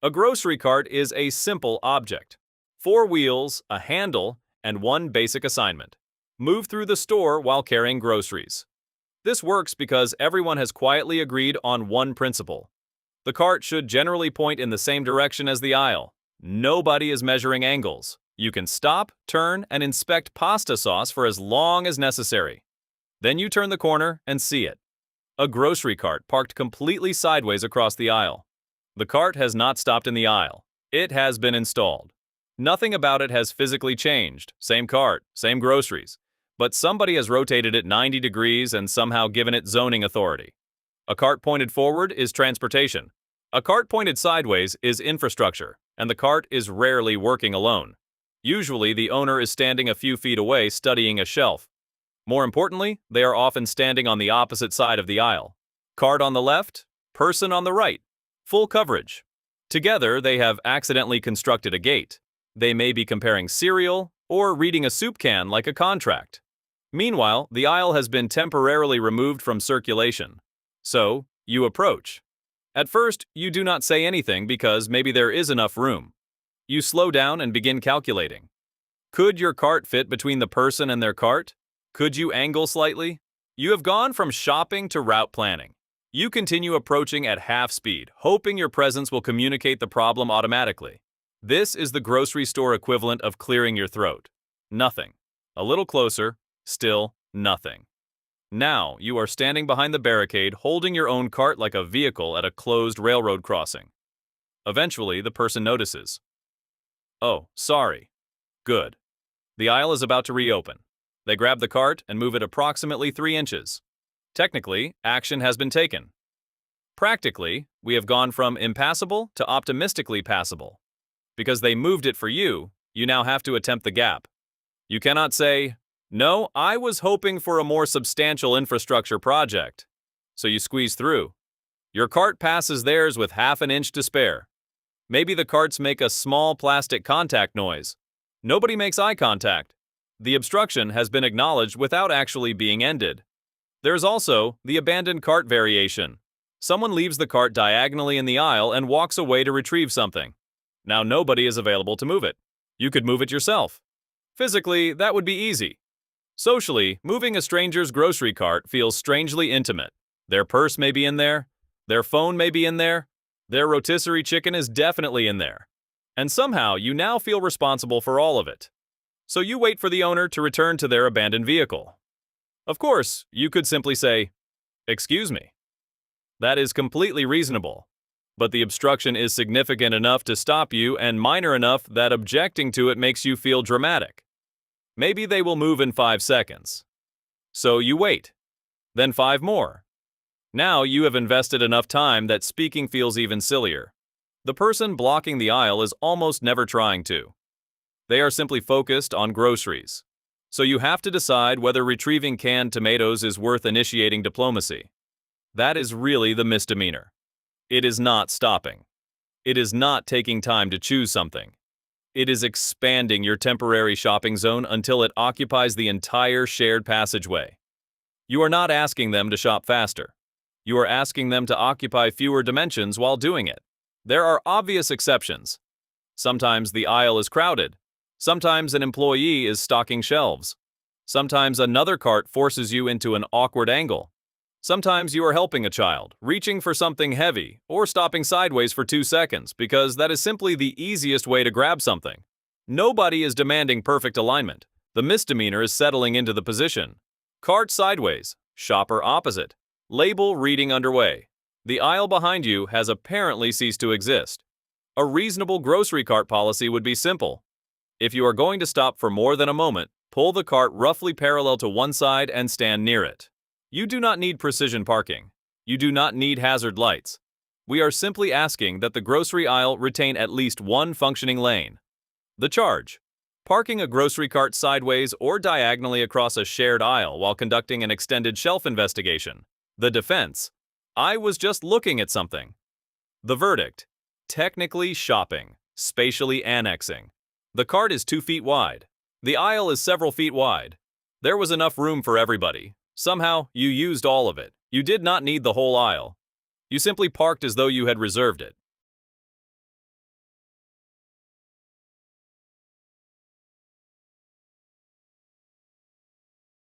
A grocery cart is a simple object. 4 wheels, a handle, and one basic assignment. Move through the store while carrying groceries. This works because everyone has quietly agreed on one principle. The cart should generally point in the same direction as the aisle. Nobody is measuring angles. You can stop, turn, and inspect pasta sauce for as long as necessary. Then you turn the corner and see it. A grocery cart parked completely sideways across the aisle. The cart has not stopped in the aisle. It has been installed. Nothing about it has physically changed. Same cart, same groceries. But somebody has rotated it 90 degrees and somehow given it zoning authority. A cart pointed forward is transportation. A cart pointed sideways is infrastructure, and the cart is rarely working alone. Usually, the owner is standing a few feet away studying a shelf. More importantly, they are often standing on the opposite side of the aisle. Cart on the left, person on the right. Full coverage. Together, they have accidentally constructed a gate. They may be comparing cereal or reading a soup can like a contract. Meanwhile, the aisle has been temporarily removed from circulation. So, you approach. At first, you do not say anything because maybe there is enough room. You slow down and begin calculating. Could your cart fit between the person and their cart? Could you angle slightly? You have gone from shopping to route planning. You continue approaching at half speed, hoping your presence will communicate the problem automatically. This is the grocery store equivalent of clearing your throat. Nothing. A little closer, still nothing. Now you are standing behind the barricade, holding your own cart like a vehicle at a closed railroad crossing. Eventually, the person notices. Oh, sorry. Good. The aisle is about to reopen. They grab the cart and move it approximately 3 inches. Technically, action has been taken. Practically, we have gone from impassable to optimistically passable. Because they moved it for you, you now have to attempt the gap. You cannot say, "No, I was hoping for a more substantial infrastructure project." So you squeeze through. Your cart passes theirs with half an inch to spare. Maybe the carts make a small plastic contact noise. Nobody makes eye contact. The obstruction has been acknowledged without actually being ended. There's also the abandoned cart variation. Someone leaves the cart diagonally in the aisle and walks away to retrieve something. Now nobody is available to move it. You could move it yourself. Physically, that would be easy. Socially, moving a stranger's grocery cart feels strangely intimate. Their purse may be in there. Their phone may be in there. Their rotisserie chicken is definitely in there. And somehow you now feel responsible for all of it. So you wait for the owner to return to their abandoned vehicle. Of course, you could simply say, "Excuse me." That is completely reasonable. But the obstruction is significant enough to stop you and minor enough that objecting to it makes you feel dramatic. Maybe they will move in 5 seconds. So you wait. Then 5 more. Now you have invested enough time that speaking feels even sillier. The person blocking the aisle is almost never trying to. They are simply focused on groceries. So you have to decide whether retrieving canned tomatoes is worth initiating diplomacy. That is really the misdemeanor. It is not stopping. It is not taking time to choose something. It is expanding your temporary shopping zone until it occupies the entire shared passageway. You are not asking them to shop faster. You are asking them to occupy fewer dimensions while doing it. There are obvious exceptions. Sometimes the aisle is crowded. Sometimes an employee is stocking shelves. Sometimes another cart forces you into an awkward angle. Sometimes you are helping a child, reaching for something heavy, or stopping sideways for 2 seconds because that is simply the easiest way to grab something. Nobody is demanding perfect alignment. The misdemeanor is settling into the position. Cart sideways, shopper opposite, label reading underway. The aisle behind you has apparently ceased to exist. A reasonable grocery cart policy would be simple. If you are going to stop for more than a moment, pull the cart roughly parallel to one side and stand near it. You do not need precision parking. You do not need hazard lights. We are simply asking that the grocery aisle retain at least one functioning lane. The charge: parking a grocery cart sideways or diagonally across a shared aisle while conducting an extended shelf investigation. The defense: I was just looking at something. The verdict: technically shopping, spatially annexing. The cart is 2 feet wide. The aisle is several feet wide. There was enough room for everybody. Somehow, you used all of it. You did not need the whole aisle. You simply parked as though you had reserved it.